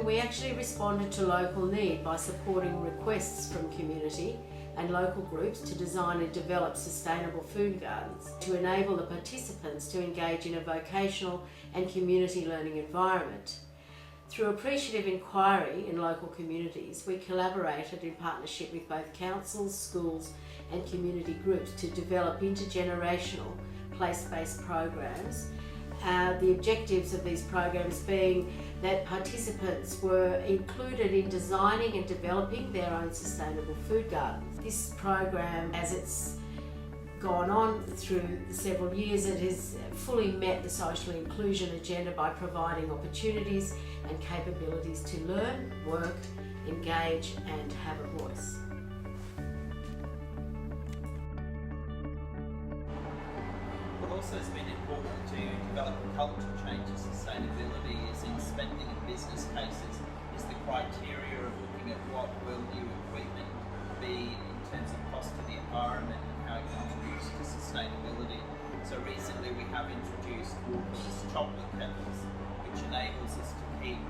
burgeoning, we actually responded to local need by supporting requests from community and local groups to design and develop sustainable food gardens to enable the participants to engage in a vocational and community learning environment. Through appreciative inquiry in local communities, we collaborated in partnership with both councils, schools and community groups to develop intergenerational place-based programs. The objectives of these programs being that participants were included in designing and developing their own sustainable food gardens. This program, as it's gone on through several years, it has fully met the social inclusion agenda by providing opportunities and capabilities to learn, work, engage and have a voice. What also has been important to develop a culture change of sustainability is in spending and business cases is the criteria of looking at what will new equipment be in terms of cost to the environment and how it contributes to sustainability. So recently we have introduced waterless chocolate kettles, which enables us to keep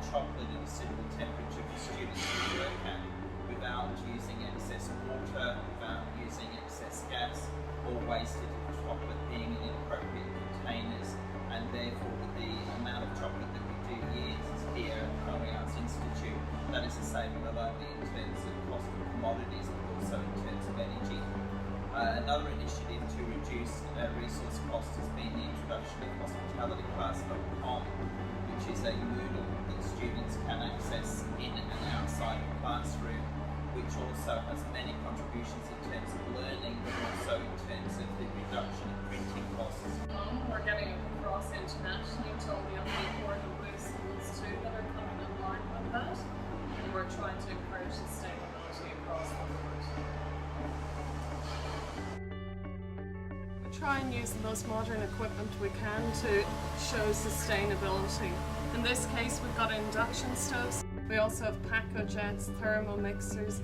chocolate at a suitable temperature for students to work at without using excess water, without using excess gas or wasted chocolate being in inappropriate containers, and therefore with the amount of chocolate that we do here at Culinary Arts Institute, that is a saving not only in terms of cost of commodities but also in terms of energy. Another initiative to reduce resource costs has been the introduction of hospitalityclass.com, which is a Moodle that students can access in and outside the classroom, which also has many contributions in terms of learning, but also in terms of the reduction in printing costs. We're getting across internationally to all the other Port and Blue schools too that are coming online with that, and we're trying to encourage sustainability across the board. We try and use the most modern equipment we can to show sustainability. In this case we've got induction stoves. We also have Paco jets, thermal mixers,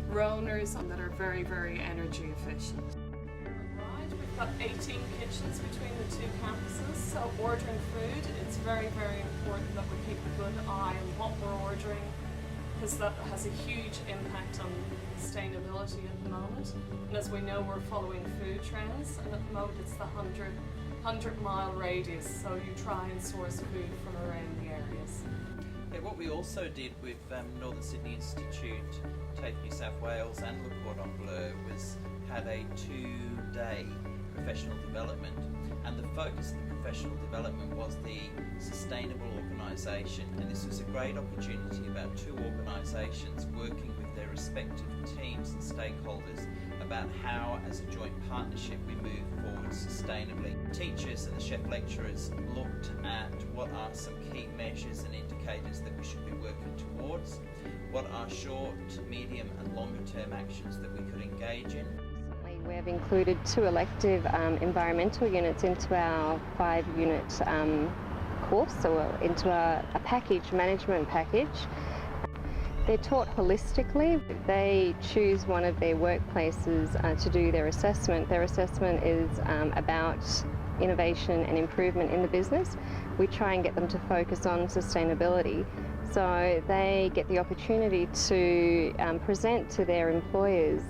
rollers that are very, very energy efficient. Right, we've got 18 kitchens between the two campuses, so ordering food, it's very, very important that we keep a good eye on what we're ordering, because that has a huge impact on sustainability at the moment. And as we know, we're following food trends, and at the moment it's the 100-mile radius, so you try and source food from around the areas. Yeah, what we also did with Northern Sydney Institute, TAFE New South Wales and Le Cordon Bleu was had a 2-day professional development, and the focus of the professional development was the sustainable organisation, and this was a great opportunity about 2 organisations working with their respective teams and stakeholders about how as a joint partnership we move forward sustainably. Teachers and the chef lecturers looked at what are some key measures and indicators that we should be working towards, what are short, medium and longer term actions that we could engage in. We've included 2 elective environmental units into our 5-unit course, or into a package, management package. They're taught holistically. They choose one of their workplaces to do their assessment. Their assessment is about innovation and improvement in the business. We try and get them to focus on sustainability. So they get the opportunity to present to their employers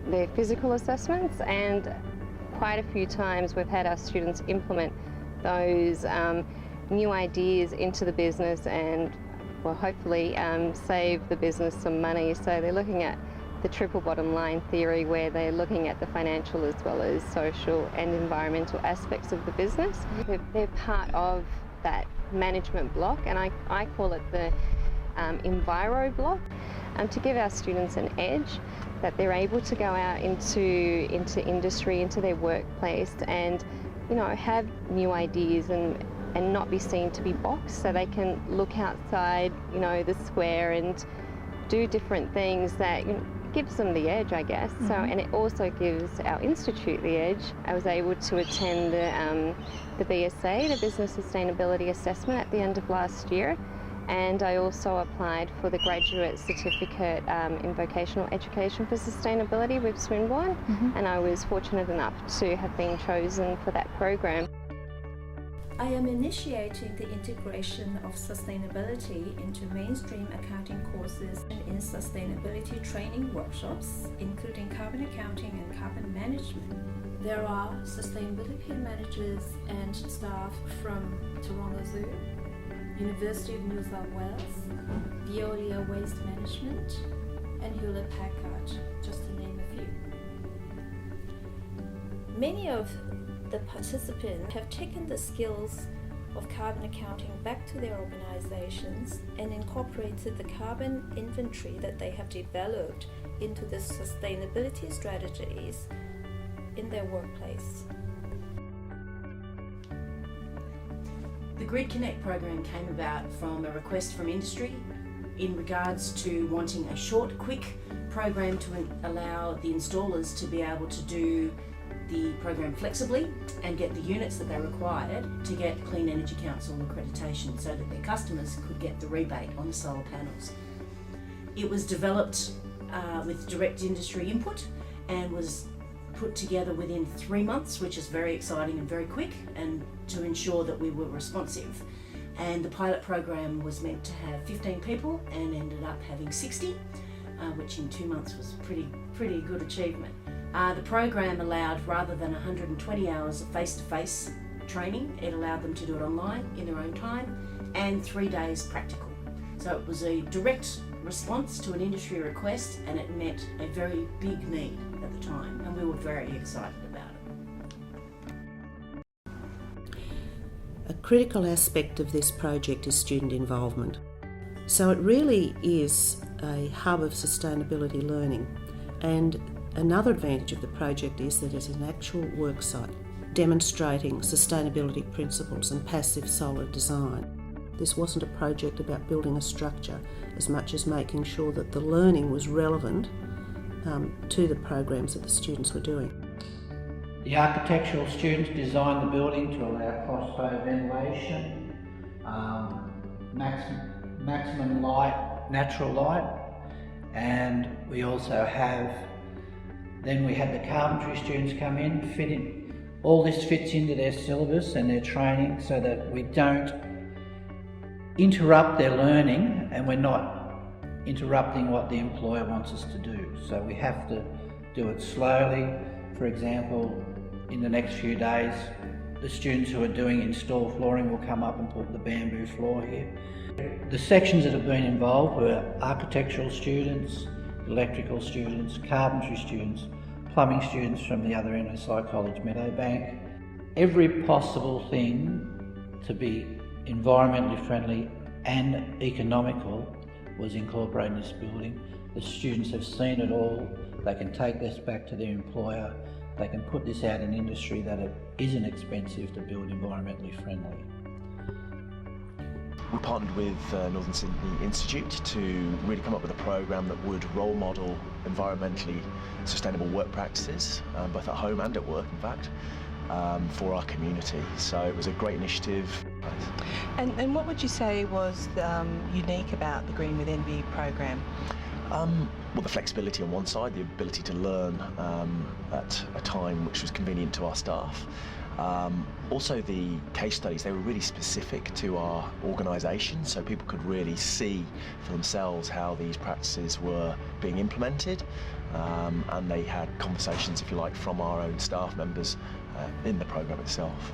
their physical assessments, and quite a few times we've had our students implement those new ideas into the business and will hopefully save the business some money. So they're looking at the triple bottom line theory, where they're looking at the financial as well as social and environmental aspects of the business. They're part of that management block, and I call it the Enviro block, to give our students an edge, that they're able to go out into industry, into their workplace, and have new ideas and not be seen to be boxed, so they can look outside the square and do different things that gives them the edge, I guess. Mm-hmm. So, and it also gives our institute the edge. I was able to attend the BSA, the Business Sustainability Assessment, at the end of last year, and I also applied for the graduate certificate in vocational education for sustainability with Swinburne, and I was fortunate enough to have been chosen for that program. I am initiating the integration of sustainability into mainstream accounting courses and in sustainability training workshops, including carbon accounting and carbon management. There are sustainability managers and staff from Taronga Zoo, University of New South Wales, Veolia Waste Management, and Hewlett Packard, just to name a few. Many of the participants have taken the skills of carbon accounting back to their organizations and incorporated the carbon inventory that they have developed into the sustainability strategies in their workplace. The Grid Connect program came about from a request from industry in regards to wanting a short, quick program to allow the installers to be able to do the program flexibly and get the units that they required to get Clean Energy Council accreditation so that their customers could get the rebate on the solar panels. It was developed with direct industry input and was put together within 3 months, which is very exciting and very quick, and to ensure that we were responsive. And the pilot program was meant to have 15 people and ended up having 60, which in 2 months was pretty good achievement. The program allowed, rather than 120 hours of face-to-face training, it allowed them to do it online in their own time, and 3 days practical. So it was a direct response to an industry request, and it met a very big need at the time, and we were very excited about it. A critical aspect of this project is student involvement. So it really is a hub of sustainability learning, and another advantage of the project is that it's an actual work site demonstrating sustainability principles and passive solar design. This wasn't a project about building a structure as much as making sure that the learning was relevant to the programs that the students were doing. The architectural students designed the building to allow crossflow ventilation, maximum light, natural light, and we also then we had the carpentry students come in, all this fits into their syllabus and their training so that we don't interrupt their learning and we're not interrupting what the employer wants us to do. So we have to do it slowly. For example, in the next few days, the students who are doing install flooring will come up and put the bamboo floor here. The sections that have been involved were architectural students, electrical students, carpentry students, plumbing students from the other NSI College Meadowbank. Every possible thing to be environmentally friendly and economical was incorporated in this building. The students have seen it all. They can take this back to their employer. They can put this out in industry that it isn't expensive to build environmentally friendly. We partnered with Northern Sydney Institute to really come up with a program that would role model environmentally sustainable work practices, both at home and at work, in fact, for our community. So it was a great initiative. And what would you say was unique about the Green with Envy program? Well, the flexibility on one side, the ability to learn at a time which was convenient to our staff. Also the case studies, they were really specific to our organisation, so people could really see for themselves how these practices were being implemented, and they had conversations, if you like, from our own staff members in the programme itself.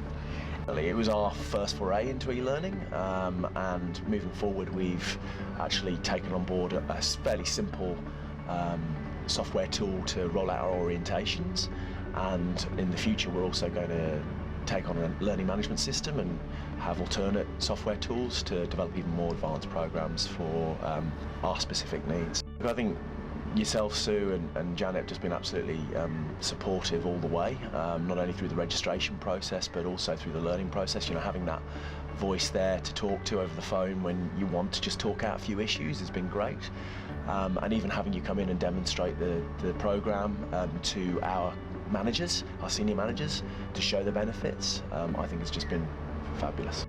It was our first foray into e-learning, and moving forward we've actually taken on board a fairly simple software tool to roll out our orientations, and in the future we're also going to take on a learning management system and have alternate software tools to develop even more advanced programs for our specific needs. I think yourself, Sue, and Janet have just been absolutely supportive all the way, not only through the registration process but also through the learning process. You know, having that voice there to talk to over the phone when you want to just talk out a few issues has been great, and even having you come in and demonstrate the programme to our managers, our senior managers, to show the benefits, I think it's just been fabulous.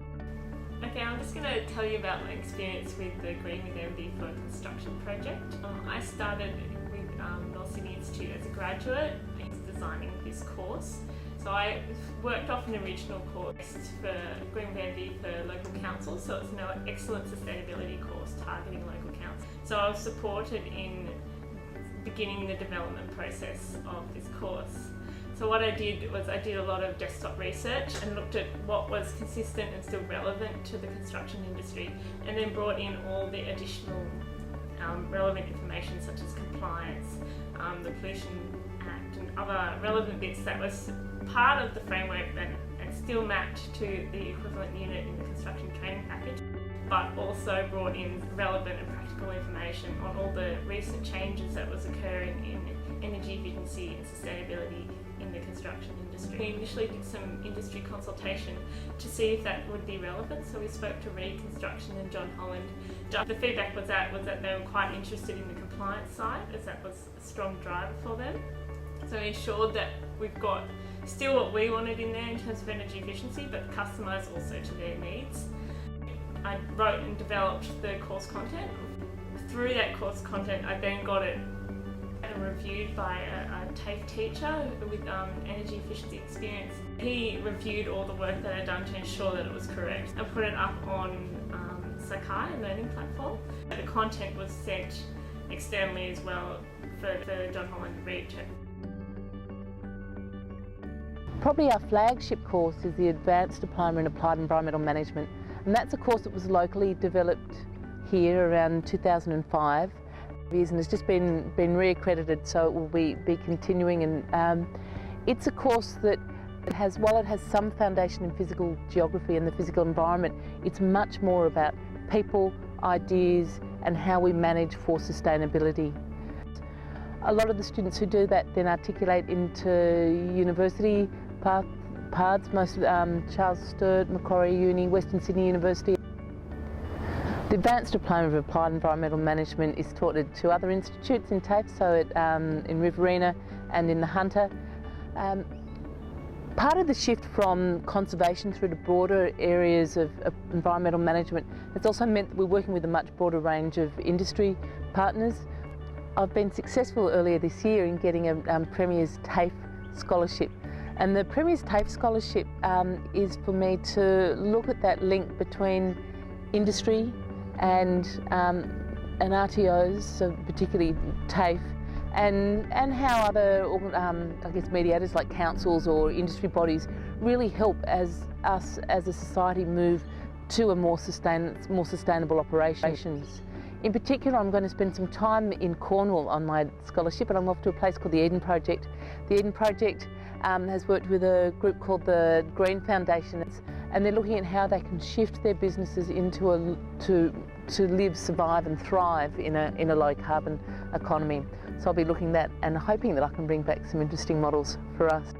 Okay, I'm just going to tell you about my experience with the Green with Envy for construction project. I started with North Sydney Institute as a graduate. I was designing this course. So I worked off an original course for Green with NB for local councils, so it's an excellent sustainability course targeting local councils. So I was supported in beginning the development process of this course. So what I did was I did a lot of desktop research and looked at what was consistent and still relevant to the construction industry, and then brought in all the additional relevant information such as compliance, the Pollution Act and other relevant bits that was part of the framework and still mapped to the equivalent unit in the construction training package, but also brought in relevant and practical information on all the recent changes that was occurring in energy efficiency and sustainability in the construction industry. We initially did some industry consultation to see if that would be relevant, so we spoke to Reconstruction and John Holland. The feedback was that they were quite interested in the compliance side, as that was a strong driver for them. So we ensured that we've got still what we wanted in there in terms of energy efficiency, but customised also to their needs. I wrote and developed the course content. Through that course content, I then got it reviewed by a TAFE teacher with energy efficiency experience. He reviewed all the work that I'd done to ensure that it was correct. I put it up on Sakai, a learning platform. The content was sent externally as well for John Holland to read. Probably our flagship course is the Advanced Diploma in Applied Environmental Management, and that's a course that was locally developed here around 2005. And it's just been reaccredited, so it will be continuing, and it's a course that while it has some foundation in physical geography and the physical environment, it's much more about people, ideas and how we manage for sustainability. A lot of the students who do that then articulate into university paths, most Charles Sturt, Macquarie Uni, Western Sydney University. The Advanced Diploma of Applied Environmental Management is taught at two other institutes in TAFE, so in Riverina and in the Hunter. Part of the shift from conservation through to broader areas of environmental management has also meant that we're working with a much broader range of industry partners. I've been successful earlier this year in getting a Premier's TAFE scholarship, and the Premier's TAFE scholarship is for me to look at that link between industry and RTOs, so particularly TAFE, and how other mediators like councils or industry bodies really help as us as a society move to a more sustainable operations. In particular, I'm going to spend some time in Cornwall on my scholarship, and I'm off to a place called the Eden Project. The Eden Project has worked with a group called the Green Foundation, and they're looking at how they can shift their businesses into to live, survive and thrive in a low carbon economy. So I'll be looking at that and hoping that I can bring back some interesting models for us.